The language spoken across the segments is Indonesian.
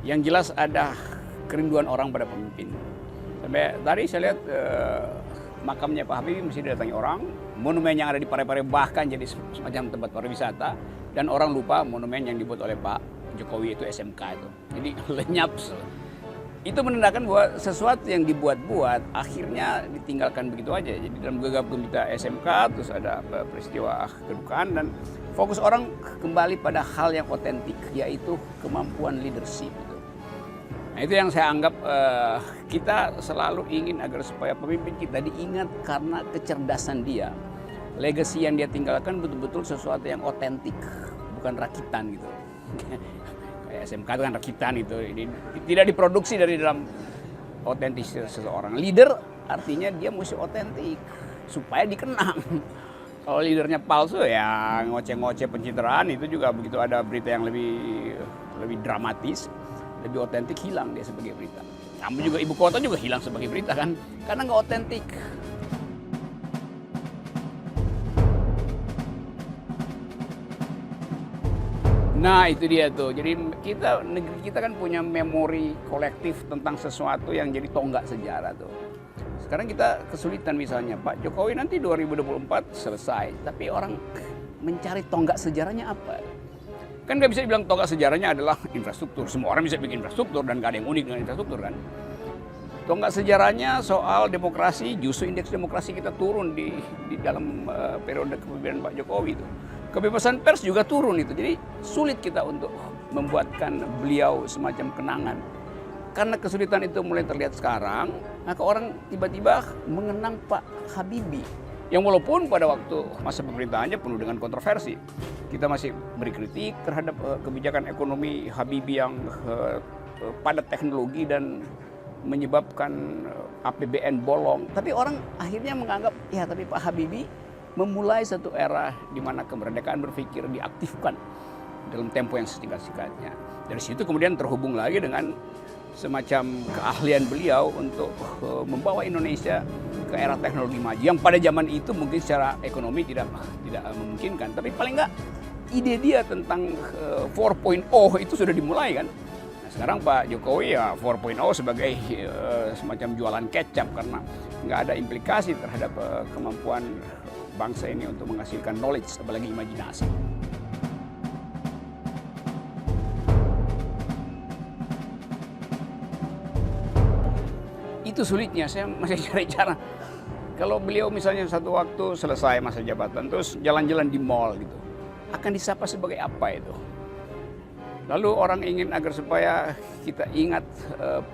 Yang jelas ada kerinduan orang pada pemimpin. Sampai tadi saya lihat makamnya Pak Habibie mesti didatangi orang, monumen yang ada di Parepare bahkan jadi semacam tempat pariwisata, dan orang lupa monumen yang dibuat oleh Pak Jokowi itu SMK itu. Jadi lenyap. Itu menandakan bahwa sesuatu yang dibuat-buat akhirnya ditinggalkan begitu aja. Jadi dalam gegap gempita SMK terus ada peristiwa kedukaan dan fokus orang kembali pada hal yang otentik, yaitu kemampuan leadership. Nah, itu yang saya anggap kita selalu ingin agar supaya pemimpin kita diingat karena kecerdasan dia. Legacy yang dia tinggalkan betul-betul sesuatu yang otentik, bukan rakitan gitu. Kayak SMK itu kan rakitan itu, ini tidak diproduksi dari dalam otentisitas seseorang. Leader artinya dia mesti otentik supaya dikenang. Kalau leadernya palsu ya ngoceh-ngoceh pencitraan, itu juga begitu ada berita yang lebih dramatis, lebih otentik, hilang dia sebagai berita. Namun juga ibu kota juga hilang sebagai berita kan, karena nggak otentik. Nah itu dia tuh, jadi negeri kita kan punya memori kolektif tentang sesuatu yang jadi tonggak sejarah tuh. Sekarang kita kesulitan misalnya, Pak Jokowi nanti 2024 selesai, tapi orang mencari tonggak sejarahnya apa? Kan nggak bisa dibilang tonggak sejarahnya adalah infrastruktur. Semua orang bisa bikin infrastruktur dan nggak ada yang unik dengan infrastruktur kan. Tonggak sejarahnya soal demokrasi, justru indeks demokrasi kita turun di dalam periode kepemimpinan Pak Jokowi itu. Kebebasan pers juga turun itu, jadi sulit kita untuk membuatkan beliau semacam kenangan. Karena kesulitan itu mulai terlihat sekarang, maka orang tiba-tiba mengenang Pak Habibie. Yang walaupun pada waktu masa pemerintahannya penuh dengan kontroversi. Kita masih beri kritik terhadap kebijakan ekonomi Habibie yang padat teknologi dan menyebabkan APBN bolong. Tapi orang akhirnya menganggap, ya tapi Pak Habibie memulai satu era di mana kemerdekaan berpikir diaktifkan dalam tempo yang sesingkat-singkatnya. Dari situ kemudian terhubung lagi dengan semacam keahlian beliau untuk membawa Indonesia ke era teknologi maju yang pada zaman itu mungkin secara ekonomi tidak memungkinkan, tapi paling enggak ide dia tentang 4.0 itu sudah dimulai kan. Nah, sekarang Pak Jokowi ya 4.0 sebagai semacam jualan kecap karena nggak ada implikasi terhadap kemampuan bangsa ini untuk menghasilkan knowledge, apalagi imajinasi. Itu sulitnya, saya masih cari cara. Kalau beliau misalnya satu waktu selesai masa jabatan, terus jalan-jalan di mall gitu, akan disapa sebagai apa itu? Lalu orang ingin agar supaya kita ingat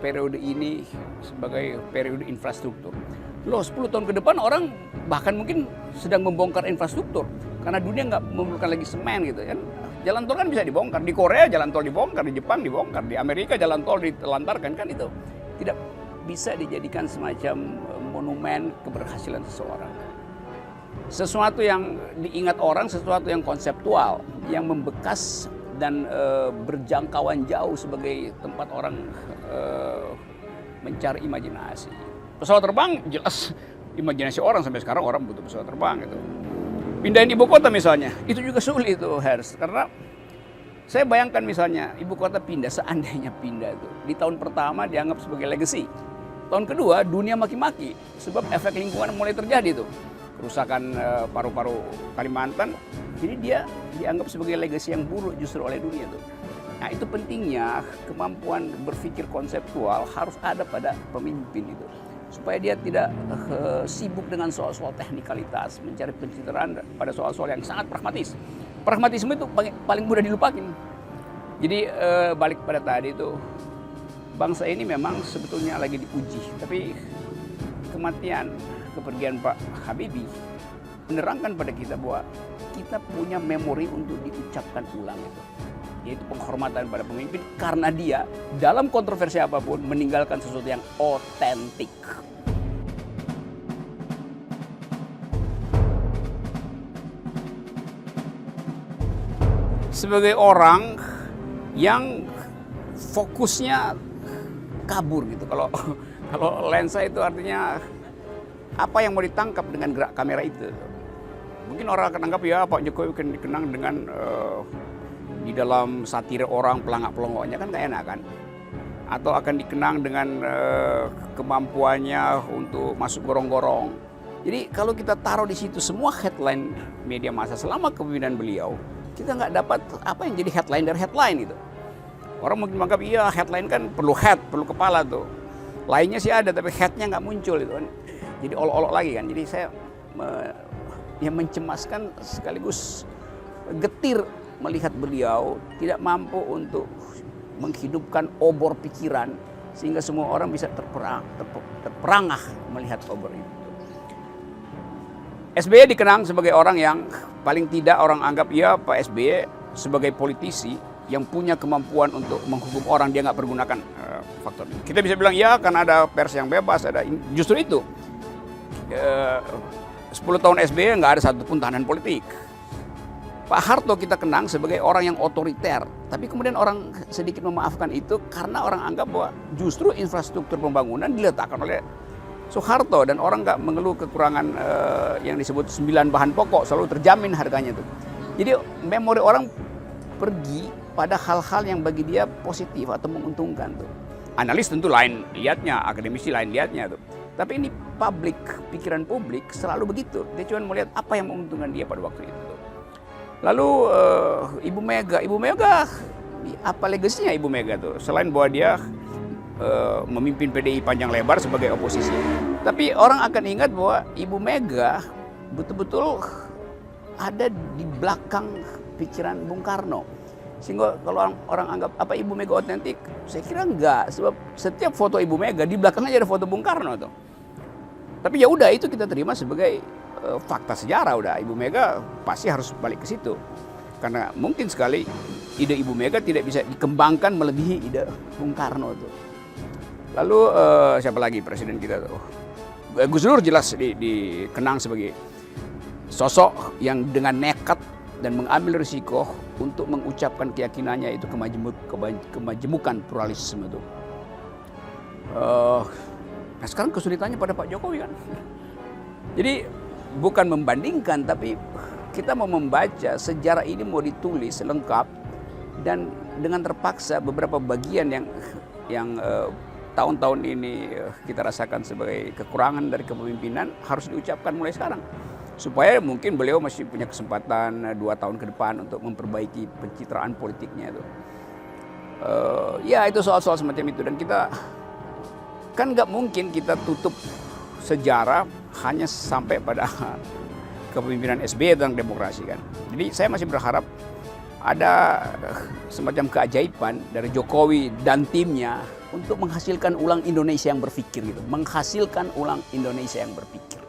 periode ini sebagai periode infrastruktur. Loh 10 tahun ke depan orang bahkan mungkin sedang membongkar infrastruktur. Karena dunia nggak memerlukan lagi semen gitu kan. Jalan tol kan bisa dibongkar. Di Korea jalan tol dibongkar, di Jepang dibongkar, di Amerika jalan tol ditelantarkan kan itu. Tidak bisa dijadikan semacam monumen keberhasilan seseorang. Sesuatu yang diingat orang, sesuatu yang konseptual, yang membekas dan berjangkauan jauh sebagai tempat orang mencari imajinasi. Pesawat terbang jelas imajinasi orang, sampai sekarang orang butuh pesawat terbang gitu. Pindahin ibu kota misalnya, itu juga sulit tuh Hers, karena saya bayangkan misalnya ibu kota pindah, seandainya pindah itu di tahun pertama dianggap sebagai legacy. Tahun kedua dunia maki-maki sebab efek lingkungan mulai terjadi tuh. Kerusakan paru-paru Kalimantan, jadi dia dianggap sebagai legacy yang buruk justru oleh dunia tuh. Nah itu pentingnya kemampuan berpikir konseptual harus ada pada pemimpin itu. Supaya dia tidak sibuk dengan soal-soal teknikalitas, mencari pencitraan pada soal-soal yang sangat pragmatis. Pragmatisme itu paling mudah dilupakin. Jadi balik pada tadi itu, bangsa ini memang sebetulnya lagi diuji. Tapi kematian, kepergian Pak Habibie menerangkan pada kita bahwa kita punya memori untuk diucapkan ulang itu. Yaitu penghormatan pada pemimpin karena dia dalam kontroversi apapun meninggalkan sesuatu yang otentik. Sebagai orang yang fokusnya kabur gitu. Kalau lensa itu artinya apa yang mau ditangkap dengan gerak kamera itu. Mungkin orang akan anggap ya Pak Jokowi kan dikenang dengan di dalam satire orang pelangak-pelongoknya kan gak enak kan. atau akan dikenang dengan kemampuannya untuk masuk gorong-gorong. Jadi kalau kita taruh di situ semua headline media massa selama kepemimpinan beliau, kita nggak dapat apa yang jadi headline dari headline itu. Orang mungkin menganggap iya headline kan perlu head, perlu kepala tuh. Lainnya sih ada tapi headnya nggak muncul itu kan. Jadi olok-olok lagi kan. Jadi saya yang mencemaskan sekaligus getir melihat beliau tidak mampu untuk menghidupkan obor pikiran sehingga semua orang bisa terperangah melihat obor itu. SBY dikenang sebagai orang yang paling tidak orang anggap ya Pak SBY sebagai politisi yang punya kemampuan untuk menghukum orang, dia nggak pergunakan faktor ini. Kita bisa bilang ya karena ada pers yang bebas, ada justru itu 10 tahun SBY nggak ada satupun tahanan politik. Pak Harto kita kenang sebagai orang yang otoriter, tapi kemudian orang sedikit memaafkan itu karena orang anggap bahwa justru infrastruktur pembangunan diletakkan oleh Soeharto dan orang nggak mengeluh kekurangan yang disebut 9 bahan pokok, selalu terjamin harganya tuh. Jadi memori orang pergi pada hal-hal yang bagi dia positif atau menguntungkan tuh. Analis tentu lain lihatnya, akademisi lain lihatnya tuh. Tapi ini publik, pikiran publik selalu begitu. Dia cuma melihat apa yang menguntungkan dia pada waktu itu. Lalu Ibu Mega, apa legasinya Ibu Mega tuh? Selain bahwa dia memimpin PDI panjang lebar sebagai oposisi, tapi orang akan ingat bahwa Ibu Mega betul-betul ada di belakang pikiran Bung Karno. Sehingga kalau orang anggap apa Ibu Mega otentik, saya kira enggak. Sebab setiap foto Ibu Mega di belakangnya ada foto Bung Karno tuh. Tapi ya udah itu kita terima sebagai fakta sejarah udah. Ibu Mega pasti harus balik ke situ. Karena mungkin sekali ide Ibu Mega tidak bisa dikembangkan melebihi ide Bung Karno tuh. Lalu siapa lagi presiden kita tuh? Gus Dur jelas dikenang sebagai sosok yang dengan nekat dan mengambil risiko untuk mengucapkan keyakinannya itu kemajemukan pluralisme itu. Nah sekarang kesulitannya pada Pak Jokowi kan. Jadi bukan membandingkan tapi kita mau membaca sejarah ini mau ditulis lengkap dan dengan terpaksa beberapa bagian yang tahun-tahun ini kita rasakan sebagai kekurangan dari kepemimpinan harus diucapkan mulai sekarang. Supaya mungkin beliau masih punya kesempatan 2 tahun ke depan untuk memperbaiki pencitraan politiknya itu. Ya itu soal-soal semacam itu dan kita kan nggak mungkin kita tutup sejarah hanya sampai pada kepemimpinan SBY tentang demokrasi kan. Jadi saya masih berharap ada semacam keajaiban dari Jokowi dan timnya untuk menghasilkan ulang Indonesia yang berpikir gitu, menghasilkan ulang Indonesia yang berpikir.